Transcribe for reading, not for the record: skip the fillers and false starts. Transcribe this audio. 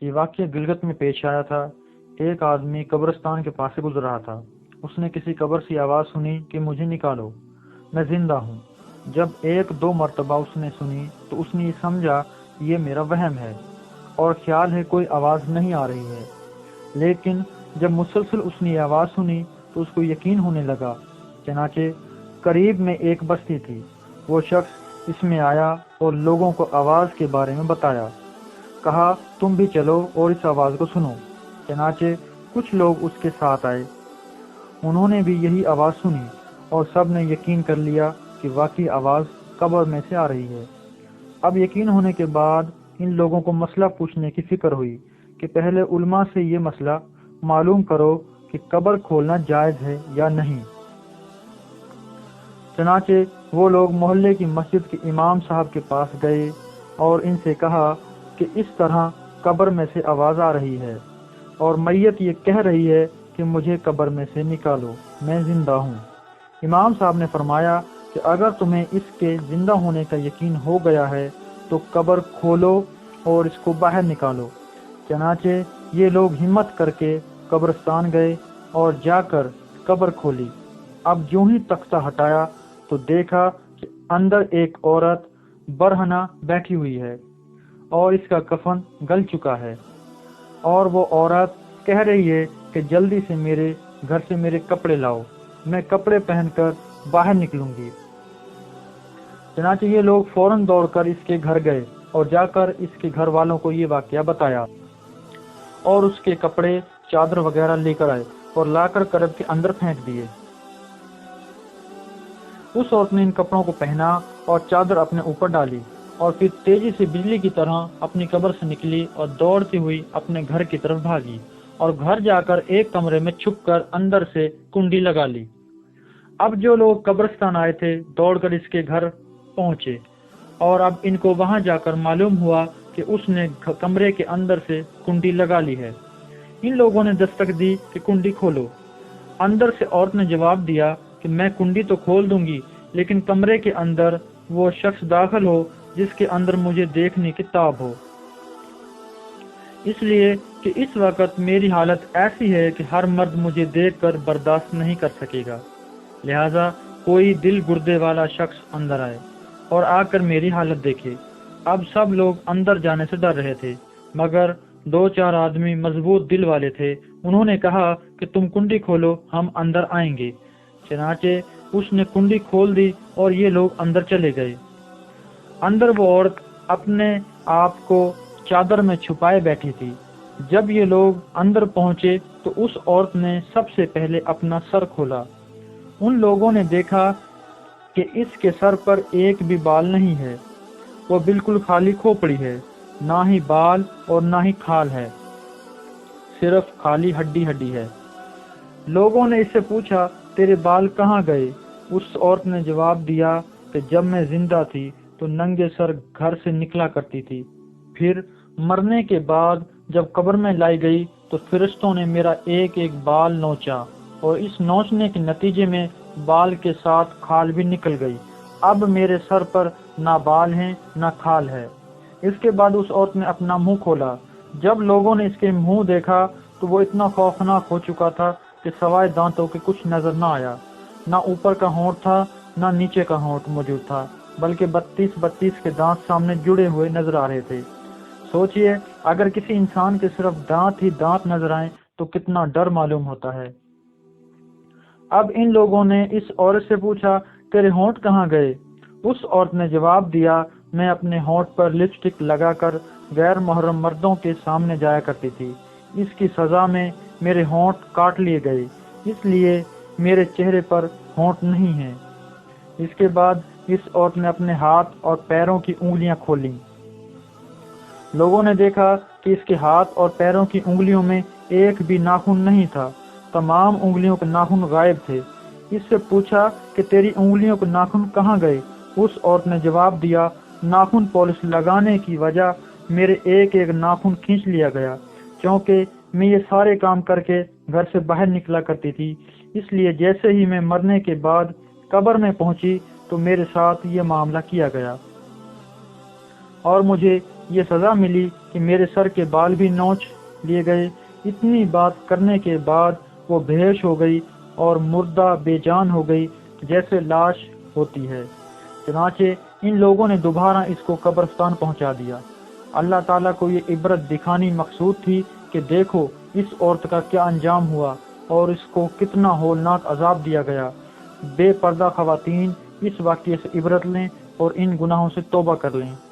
یہ واقعہ گلگت میں پیش آیا تھا۔ ایک آدمی قبرستان کے پاس سے گزر رہا تھا۔ اس نے کسی قبر سے آواز سنی کہ مجھے نکالو، میں زندہ ہوں۔ جب ایک دو مرتبہ اس نے سنی تو اس نے یہ سمجھا یہ میرا وہم ہے اور خیال ہے کوئی آواز نہیں آ رہی ہے، لیکن جب مسلسل اس نے یہ آواز سنی تو اس کو یقین ہونے لگا۔ چنانچہ قریب میں ایک بستی تھی، وہ شخص اس میں آیا اور لوگوں کو آواز کے بارے میں بتایا، کہا تم بھی چلو اور اس آواز کو سنو۔ چنانچہ کچھ لوگ اس کے ساتھ آئے، انہوں نے بھی یہی آواز سنی اور سب نے یقین کر لیا کہ واقعی آواز قبر میں سے آ رہی ہے۔ اب یقین ہونے کے بعد ان لوگوں کو مسئلہ پوچھنے کی فکر ہوئی کہ پہلے علماء سے یہ مسئلہ معلوم کرو کہ قبر کھولنا جائز ہے یا نہیں۔ چنانچہ وہ لوگ محلے کی مسجد کے امام صاحب کے پاس گئے اور ان سے کہا کہ اس طرح قبر میں سے آواز آ رہی ہے اور میت یہ کہہ رہی ہے کہ مجھے قبر میں سے نکالو، میں زندہ ہوں۔ امام صاحب نے فرمایا کہ اگر تمہیں اس کے زندہ ہونے کا یقین ہو گیا ہے تو قبر کھولو اور اس کو باہر نکالو۔ چنانچہ یہ لوگ ہمت کر کے قبرستان گئے اور جا کر قبر کھولی۔ اب جو ہی تختہ ہٹایا تو دیکھا کہ اندر ایک عورت برہنہ بیٹھی ہوئی ہے اور اس کا کفن گل چکا ہے، اور وہ عورت کہہ رہی ہے کہ جلدی سے میرے گھر سے میرے کپڑے لاؤ، میں کپڑے پہن کر باہر نکلوں گی۔ چنانچہ یہ لوگ فوراً دوڑ کر اس کے گھر گئے اور جا کر اس کے گھر والوں کو یہ واقعہ بتایا اور اس کے کپڑے چادر وغیرہ لے کر آئے اور لا کر قبر کے اندر پھینک دیے۔ اس عورت نے ان کپڑوں کو پہنا اور چادر اپنے اوپر ڈالی اور پھر تیزی سے بجلی کی طرح اپنی قبر سے نکلی اور دوڑتی ہوئی اپنے گھر کی طرف بھاگی اور گھر جا کر ایک کمرے میں چھپ کر اندر سے کنڈی لگا لی۔ اب جو لوگ قبرستان آئے تھے دوڑ کر اس کے گھر پہنچے اور اب ان کو وہاں جا کر معلوم ہوا کہ اس نے کمرے کے اندر سے کنڈی لگا لی ہے۔ ان لوگوں نے دستک دی کہ کنڈی کھولو۔ اندر سے عورت نے جواب دیا کہ میں کنڈی تو کھول دوں گی، لیکن کمرے کے اندر وہ شخص داخل ہو جس کے اندر مجھے دیکھنے کی تاب ہو، اس لیے کہ اس وقت میری حالت ایسی ہے کہ ہر مرد مجھے دیکھ کر برداشت نہیں کر سکے گا، لہذا کوئی دل گردے والا شخص اندر آئے اور آ کر میری حالت دیکھے۔ اب سب لوگ اندر جانے سے ڈر رہے تھے، مگر دو چار آدمی مضبوط دل والے تھے، انہوں نے کہا کہ تم کنڈی کھولو، ہم اندر آئیں گے۔ چنانچہ اس نے کنڈی کھول دی اور یہ لوگ اندر چلے گئے۔ اندر وہ عورت اپنے آپ کو چادر میں چھپائے بیٹھی تھی۔ جب یہ لوگ اندر پہنچے تو اس عورت نے سب سے پہلے اپنا سر کھولا۔ ان لوگوں نے دیکھا کہ اس کے سر پر ایک بھی بال نہیں ہے، وہ بالکل خالی کھوپڑی ہے، نہ ہی بال اور نہ ہی کھال ہے، صرف خالی ہڈی ہڈی ہے۔ لوگوں نے اس سے پوچھا تیرے بال کہاں گئے؟ اس عورت نے جواب دیا کہ جب میں زندہ تھی تو ننگے سر گھر سے نکلا کرتی تھی، پھر مرنے کے بعد جب قبر میں لائی گئی تو فرشتوں نے میرا ایک ایک بال نوچا اور اس نوچنے کے نتیجے میں بال کے ساتھ کھال بھی نکل گئی۔ اب میرے سر پر نہ بال ہیں نہ کھال ہے۔ اس کے بعد اس عورت نے اپنا منہ کھولا۔ جب لوگوں نے اس کے منہ دیکھا تو وہ اتنا خوفناک ہو چکا تھا کہ سوائے دانتوں کے کچھ نظر نہ آیا، نہ اوپر کا ہونٹ تھا نہ نیچے کا ہونٹ موجود تھا، بلکہ 32 کے دانت سامنے جڑے ہوئے نظر آ رہے تھے۔ سوچئے اگر کسی انسان کے صرف دانت ہی دانت نظر آئیں تو کتنا ڈر معلوم ہوتا ہے۔ اب ان لوگوں نے اس عورت سے پوچھا تیرے ہونٹ کہاں گئے؟ اس عورت نے جواب دیا میں اپنے ہونٹ پر لپسٹک لگا کر غیر محرم مردوں کے سامنے جایا کرتی تھی، اس کی سزا میں میرے ہونٹ کاٹ لیے گئے، اس لیے میرے چہرے پر ہونٹ نہیں ہیں۔ اس کے بعد اس عورت نے اپنے ہاتھ اور پیروں کی انگلیاں کھولیں۔ لوگوں نے دیکھا کہ اس کے ہاتھ اور پیروں کی انگلیوں میں ایک بھی ناخن نہیں تھا، تمام انگلیوں کے ناخن غائب تھے۔ اس سے پوچھا کہ تیری انگلیوں کے ناخن کہاں گئے؟ اس عورت نے جواب دیا ناخن پالش لگانے کی وجہ میرے ایک ایک ناخن کھینچ لیا گیا، کیونکہ میں یہ سارے کام کر کے گھر سے باہر نکلا کرتی تھی، اس لیے جیسے ہی میں مرنے کے بعد قبر میں پہنچی تو میرے ساتھ یہ معاملہ کیا گیا اور مجھے یہ سزا ملی کہ میرے سر کے بال بھی نوچ لیے گئے۔ اتنی بات کرنے کے بعد وہ بے ہوش ہو گئی اور مردہ بے جان ہو گئی جیسے لاش ہوتی ہے۔ چنانچہ ان لوگوں نے دوبارہ اس کو قبرستان پہنچا دیا۔ اللہ تعالیٰ کو یہ عبرت دکھانی مقصود تھی کہ دیکھو اس عورت کا کیا انجام ہوا اور اس کو کتنا ہولناک عذاب دیا گیا۔ بے پردہ خواتین اس واقعے سے عبرت لیں اور ان گناہوں سے توبہ کر لیں۔